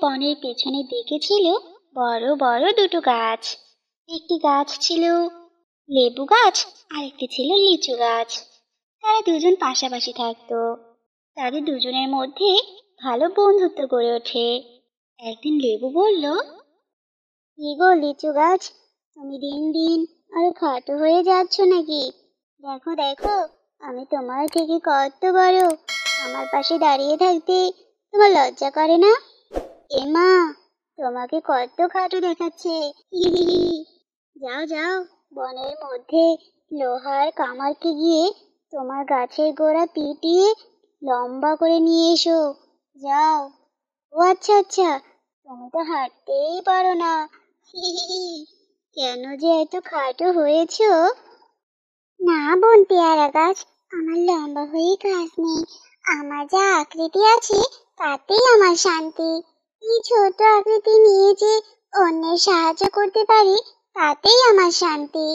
বনের পেছনের দিকে ছিল বড় বড় দুটো গাছ। একটি গাছ ছিল লেবু গাছ, আরেকটি ছিল লিচু গাছ। তারা দুজন পাশাপাশি থাকতো। তাদের দুজনের মধ্যে ভালো বন্ধুত্ব গড়ে ওঠে। একদিন লেবু বলল, কি গো লিচু গাছ, তুমি দিন দিন আরো খাটো হয়ে যাচ্ছ নাকি? দেখো দেখো, আমি তোমার থেকে কত বড়। আমার পাশে দাঁড়িয়ে থাকতে তোমার লজ্জা করে না? এ মা, তোমাকে কত খাটো দেখাচ্ছে। যাও যাও, বনের মধ্যে লোহার কামারকে গিয়ে তোমার গাছের গোড়া পিটিয়ে লম্বা করে নিয়ে এসো। যাও। ও আচ্ছা আচ্ছা, তুমি তো হাঁটতেই পারো না। কেন যে এত খাটো হয়েছো? না বোন পেয়ারা গাছ, আমার লম্বা হয়ে কাজ নেই। আমার যা আকৃতি আছে তাতেই আমার শান্তি। এই ছোট আকৃতি নিয়ে যে অন্যের সাহায্য করতে পারি তাতেই আমার শান্তি।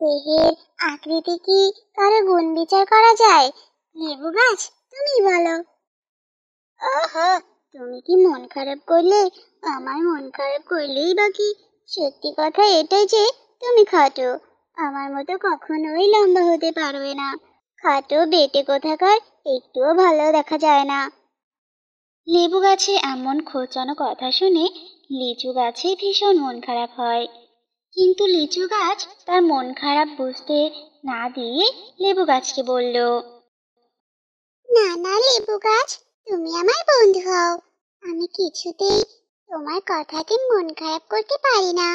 দেহের আকৃতি কি কারো গুণ বিচার করা যায়? লেবু গাছ, তুমি বলো। আহা, তুমি কি মন খারাপ করলে? আমার মন খারাপ করলেই বাকি। সত্যি কথা এটাই যে তুমি খাটো। আমার মতো কখনোই লম্বা হতে পারবে না। খাটো বেটে কোথাকার, একটুও ভালো দেখা যায় না। লেবু গাছে এমন খোঁচানো কথা শুনে লিচু গাছে ভীষণ মন খারাপ হয়। কিন্তু লিচু গাছ তার মন খারাপ বুঝতে না দিয়ে লেবু গাছকে বলল, না না লেবু গাছ, তুমি আমার বন্ধু হও। আমি কিছুতেই তোমার কথাতে মন খারাপ করতে পারি না।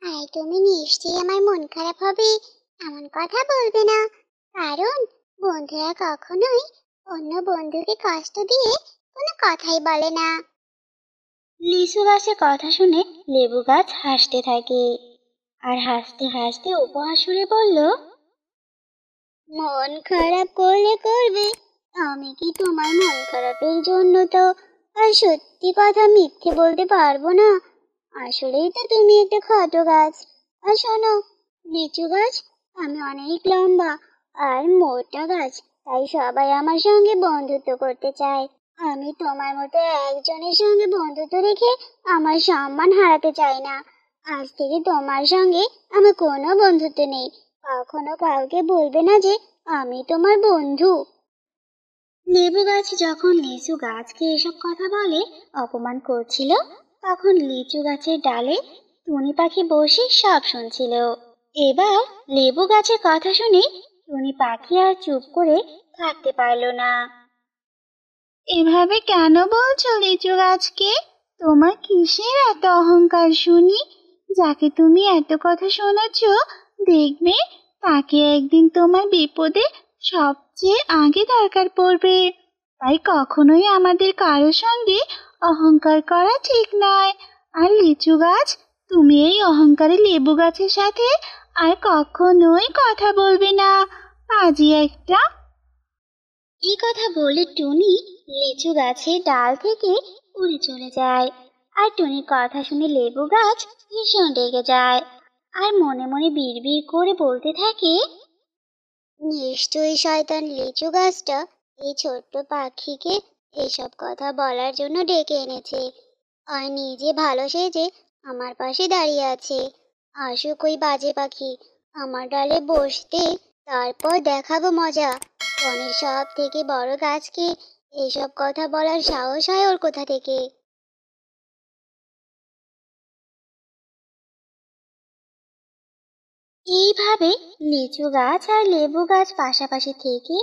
আর তুমি নিশ্চয়ই আমার মন খারাপ হবে এমন কথা বলবে না। কারণ বন্ধুরা কখনোই অন্য বন্ধুকে কষ্ট দিয়ে কোনো কথাই বলে না। লিচু গাছের কথা শুনে লেবু গাছ হাসতে থাকে। আর হাসতে হাসতে উপহাস সুরে বলল, মন খারাপ করলে করবে, আমি কি তোমার মন খারাপের জন্য তো আর সত্যি কথা মিথ্যে বলতে পারবো না। আসলেই তো তুমি একটা খাটো গাছ। আর শোনো লিচু গাছ, আমি অনেক লম্বা আর মোটা গাছ, তাই সবাই আমার সঙ্গে বন্ধুত্ব করতে চায়। আমি তোমার মতো একজনের সঙ্গে বন্ধুত্ব রেখে আমার সম্মান হারাতে চাই না। আজ থেকে তোমার সঙ্গে আমার কোনো বন্ধুত্ব নেই। কখনো কাউকে বলবে না যে আমি তোমার বন্ধু। লেবু গাছ যখন লিচু গাছকে এসব কথা বলে অপমান করছিল, তখন লিচু গাছের ডালে টুনি পাখি বসে সব শুনছিল। এবার লেবু গাছের কথা শুনে টুনি পাখি আর চুপ করে থাকতে পারল না। এভাবে কেন বলছো লিচু গাছকে? তোমার কিসের এত অহংকার শুনি? যাকে তুমি এত কথা শোনাচ্ছ, দেখবে তাকে একদিন তোমার বিপদে সবচেয়ে আগে দরকার পড়বে। তাই কখনোই আমাদের কারোর সঙ্গে অহংকার করা ঠিক নয়। আর লিচু গাছ, তুমি এই অহংকারী লেবু গাছের সাথে আর কখনোই কথা বলবে না। পাজি একটা। এই কথা বলে টুনি লিচু গাছের ডাল থেকে উড়ে চলে যায়। আর টুনির কথা শুনে লেবু গাছ ভীষণ রেগে যায় আর মনে মনে বিড়বিড় করে বলতে থাকে, নিশ্চয়ই শয়তান লিচু গাছটা এই ছোট্ট পাখিকে এসব কথা বলার জন্য ডেকে এনেছে। আর নিজে ভালো সেজে আমার পাশে দাঁড়িয়ে আছে। আসুক ওই বাজে পাখি আমার ডালে বসতে, তারপর দেখাবো মজা। বনের সব থেকে বড় গাছকে এসব কথা বলার সাহস হয় ওর কোথা থেকে? এইভাবে লিচু গাছ আর লেবু গাছ পাশাপাশি থেকে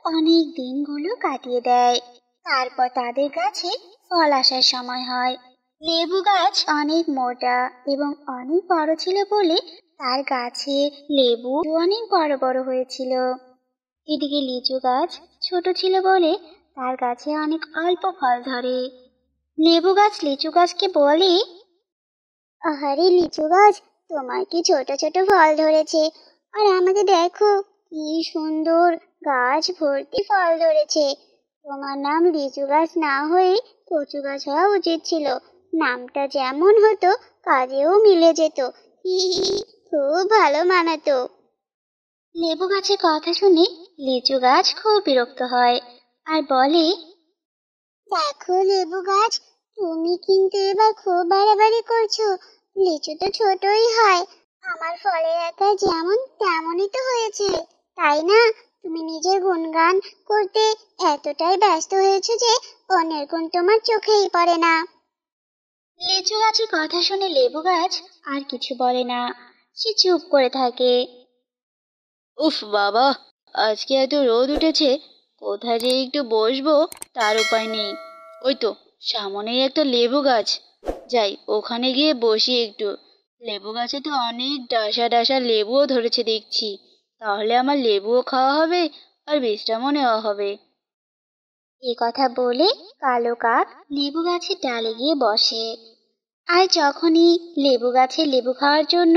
অনেক দিনগুলো কাটিয়ে দেয়। তারপর তাদের গাছে ফল আসার সময় হয়। লেবু গাছ অনেক মোটা এবং অনেক বড় ছিল বলে তার গাছে লেবু অনেক বড় বড় হয়েছিল। এদিকে লিচু গাছ ছোট ছিল বলে তার গাছে অনেক অল্প ফল ধরে। লেবু গাছ লিচু গাছকে বলে, আহারে লিচু গাছ, তোমার কি ছোট ছোট ফল ধরেছে, আর আমাকে দেখো কি সুন্দর গাছ ভর্তি ফল ধরেছে। তোমার নাম লিচু গাছ না হয়ে কচু গাছ হওয়া উচিত ছিল। নামটা যেমন হতো কাজেও মিলে যেত। হি হি হি, খুব ভালো মানাতো। লেবু গাছের কথা শুনে লিচু গাছ খুব বিরক্ত হয় আর বলে, দেখো লেবু গাছ, তুমি কিন্তু এবার খুব বাড়াবাড়ি করছো। লিচু তো ছোটই হয়, আমার ফলের আকার যেমন তেমনই তো হয়েছে, তাই না? তুমি নিজের গুণগান করতে এতটাই ব্যস্ত হয়েছো যে অন্যের গুণ তোমার চোখেই পড়ে না। লিচু গাছের কথা শুনে লেবু গাছ আর কিছু বলে না, সে চুপ করে থাকে। উফ বাবা, আজকে এত রোদ উঠেছে, কোথায় যে একটু বসবো তার উপায় নেই। ওই তো সামনেই একটা লেবু গাছ, যাই ওখানে গিয়ে বসি একটু। লেবু গাছে তো অনেক ডাসা ডাসা লেবুও ধরেছে দেখছি, তাহলে আমার লেবুও খাওয়া হবে আর বিশ্রামও নেওয়া হবে। এ কথা বলে কালো কাক লেবু গাছের ডালে গিয়ে বসে। আর যখনই লেবু গাছে লেবু খাওয়ার জন্য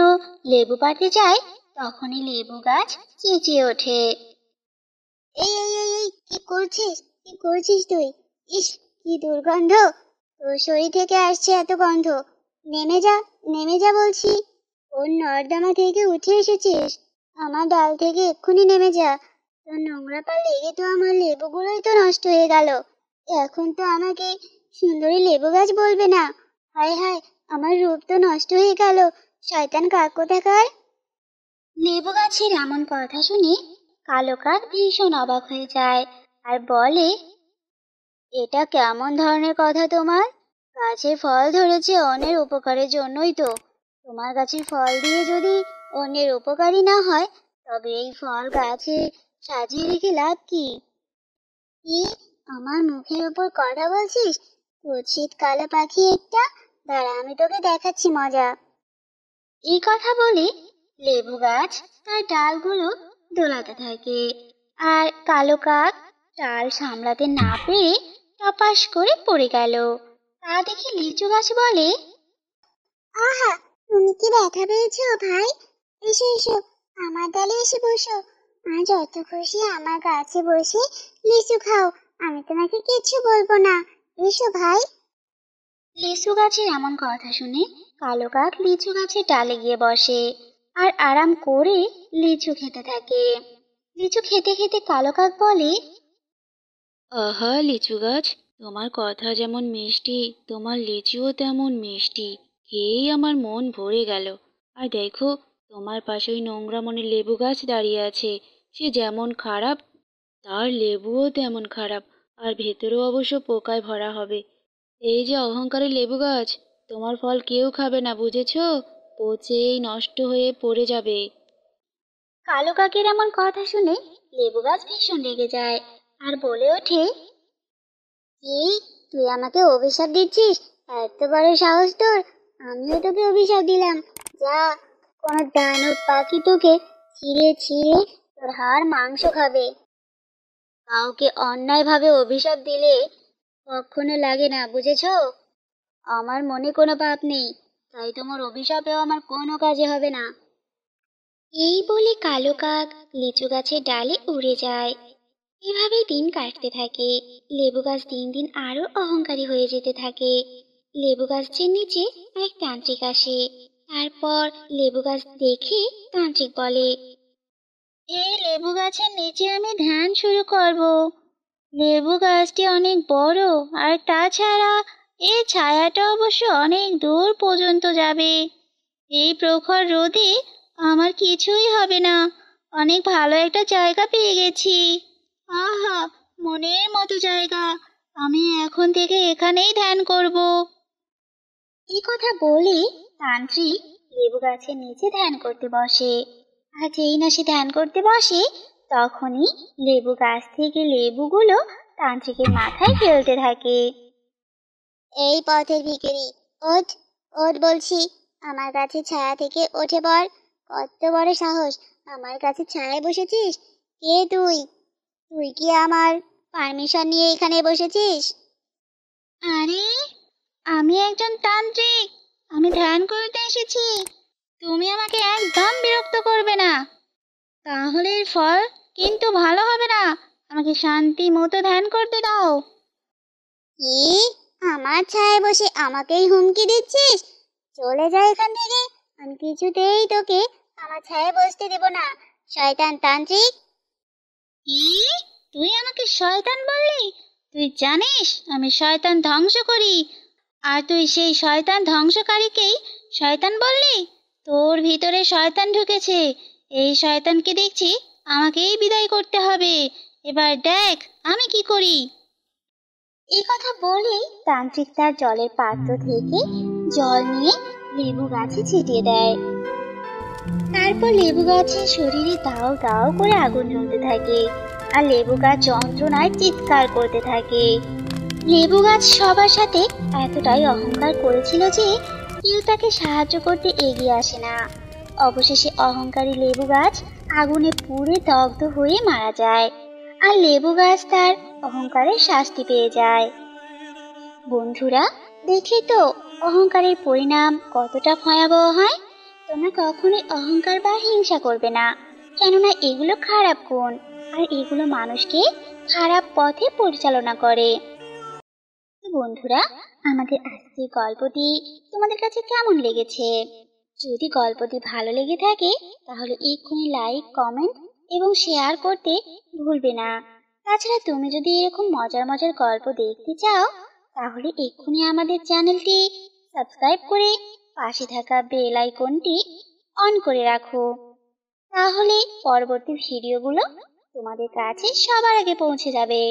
লেবু পাড়তে যায়, তখনই লেবু গাছ চেঁচিয়ে ওঠে। এই এই এই এই, কি করছিস? কি করছিস তুই? ইস, কি দুর্গন্ধ! তোর শরীর থেকে আসছে এত গন্ধ। নেমে যা, নেমে যা বলছি। ওর নর্দমা থেকে উঠে এসেছিস, আমার ডাল থেকে এক্ষুনি নেমে যা। তোর নোংরা পা লেগে তো আমার লেবুগুলোই তো নষ্ট হয়ে গেল। এখন তো আমাকে সুন্দরী লেবু গাছ বলবে না। হায় হায়, আমার রূপ তো নষ্ট হয়ে গেল। শয়তান কাক কোথাকার! লেবু গাছের এমন কথা শুনে কালো কাক ভীষণ অবাক হয়ে যায় আর বলে, এটা কেমন ধরনের কথা তোমার? গাছে ফল ধরেছে অন্যের উপকারের জন্যই তো। তোমার গাছের ফল দিয়ে যদি অন্যের উপকারী না হয়, তবে এই ফল গাছে সাজিয়ে রেখে লাভ কি? কি, আমার মুখের উপর কথা বলছিস? কুৎসিত কালো পাখি একটা! দাঁড়া, আমি তোকে দেখাচ্ছি মজা। এই কথা বলে লেবু গাছ তার ডালগুলো দোলাতে থাকে, আর কালো কাক ডাল সামলাতে না পেরে টপাস করে পড়ে গেল। তা দেখে লিচু গাছ বলে, আহা, তুমি কি ব্যথা পেয়েছো ভাই? এসো এসো, আমার ডালে এসে বসো। আজ যত খুশি আমার গাছে বসে লিচু খাও, আমি তোমাকে কিচ্ছু বলবো না। এসো ভাই। লিচু গাছের এমন কথা শুনে কালো কাক লিচু গাছের ডালে গিয়ে বসে আর আরাম করে লিচু খেতে থাকে। লিচু খেতে খেতে কালো কাক বলে, আহা লিচু গাছ, তোমার কথা যেমন মিষ্টি, তোমার লিচুও তেমন মিষ্টি। খেয়েই আমার মন ভরে গেল। আর দেখো, তোমার পাশে ওই নোংরা মনে লেবু গাছ দাঁড়িয়ে আছে। সে যেমন খারাপ, তার লেবুও তেমন খারাপ, আর ভেতরেও অবশ্য পোকায় ভরা হবে। এই যে অহংকারী লেবু গাছ, তোমার ফল কেউ খাবে না, বুঝেছো? পচেই নষ্ট হয়ে পড়ে যাবে। কালো কাকের এমন কথা শুনে লেবু গাছ ভীষণ রেগে যায় আর বলে ওঠে, কি, তুই আমাকে অভিশাপ দিচ্ছিস? এত বড় সাহস তোর! আমিও তোকে অভিশাপ দিলাম। যা, কোন দানব পাখি তোকে ছিঁড়ে ছিঁড়ে তোর হাড় মাংস খাবে। কাউকে অন্যায়ভাবে অভিশাপ দিলে কখনো লাগে না, বুঝেছো? আমার মনে কোনো পাপ নেই, তাই তোমার অভিশাপেও আমার কোনো কাজে হবে না। এই বলে কালো কাক লিচু গাছের ডালে উড়ে যায়। এভাবেই দিন কাটতে থাকে। লেবু গাছ দিন দিন আরো অহংকারী হয়ে যেতে থাকে। লেবু গাছের নিচে এক তান্ত্রিক আসে। তারপর লেবু গাছ দেখে তান্ত্রিক বলে, এই লেবু গাছের নিচে আমি ধ্যান শুরু করব। লেবু গাছটি অনেক বড়, আর তাছাড়া এই ছায়াটা অবশ্য অনেক দূর পর্যন্ত যাবে। এই প্রখর রোদে আমার কিছুই হবে না। অনেক ভালো একটা জায়গা পেয়ে গেছি। আহা, মনের মতো জায়গা। আমি এখন থেকে এখানেই ধ্যান করব। এই কথা বলে তান্ত্রিক লেবু গাছের নিচে ধ্যান করতে বসে। আর যেই না সে ধ্যান করতে বসে, তখনই লেবু গাছ থেকে লেবুগুলো তান্ত্রিকের মাথায় ফেলতে থাকে। এই পথের ভিখারি, ওঠ, ওঠ বলছি। আমার গাছের ছায়া থেকে উঠে পড়। কত বড় সাহস, আমার গাছের ছায়ায় বসেছিস? কে তুই? তুই কি আমার পারমিশন নিয়ে এখানে বসেছিস? আরে, আমি একজন তান্ত্রিক। আমি ধ্যান করতে এসেছি। তুমি আমাকে একদম বিরক্ত করবে না, তাহলে এর ফল কিন্তু ভালো হবে না। আমাকে শান্তি মতো ধ্যান করতে দাও। কি, আমার ছায়ায় বসে আমাকেই হুমকি দিচ্ছিস? চলে যা এখান থেকে। আমি কিছুতেই তোকে আমার ছায়ায় বসতে দেব না, শয়তান তান্ত্রিক। কি, তুই আমাকে শয়তান বললি? তুই জানিস আমি শয়তান ধ্বংস করি, আর তুই সেই শয়তান ধ্বংসকারীকেই শয়তান বললি? তোর ভিতরে শয়তান ঢুকেছে। এই শয়তানকে দেখছি আমাকেই বিদায় করতে হবে। এবার দেখ আমি কি করি। এই কথা বলেই তান্ত্রিক তার জলের পাত্র থেকে জল নিয়ে লেবু গাছে ছিটিয়ে দেয়। তারপর লেবু গাছের শরীরে দাও দাও করে আগুন জ্বলতে থাকে, আর লেবু গাছ যন্ত্রণায় চিৎকার করতে থাকে। লেবু গাছ সবার সাথে এতটাই অহংকার করেছিল যে কেউ তাকে সাহায্য করতে এগিয়ে আসে না। অবশেষে অহংকারী লেবু গাছ আগুনে পুড়ে দগ্ধ হয়ে মারা যায়, আর লেবু গাছ তার অহংকারের শাস্তি পেয়ে যায়। বন্ধুরা, দেখলে তো অহংকারের পরিণাম কতটা ভয়াবহ হয়। তোমরা কখনোই অহংকার বা হিংসা করবে না, কেননা এগুলো খারাপ গুণ, আর এগুলো মানুষকে খারাপ পথে পরিচালনা করে। বন্ধুরা, আমাদের আজকের গল্পটি তোমাদের কাছে কেমন লেগেছে? যদি গল্পটি ভালো লেগে থাকে তাহলে এক্ষুনি লাইক, কমেন্ট এবং শেয়ার করতে ভুলবে না। তাছাড়া তুমি যদি এরকম মজার মজার গল্প দেখতে চাও তাহলে এক্ষুনি আমাদের চ্যানেলটি সাবস্ক্রাইব করে পাশে থাকা বেল আইকনটি অন করে রাখো। তাহলে পরবর্তী ভিডিওগুলো তোমাদের কাছে সবার আগে পৌঁছে যাবে।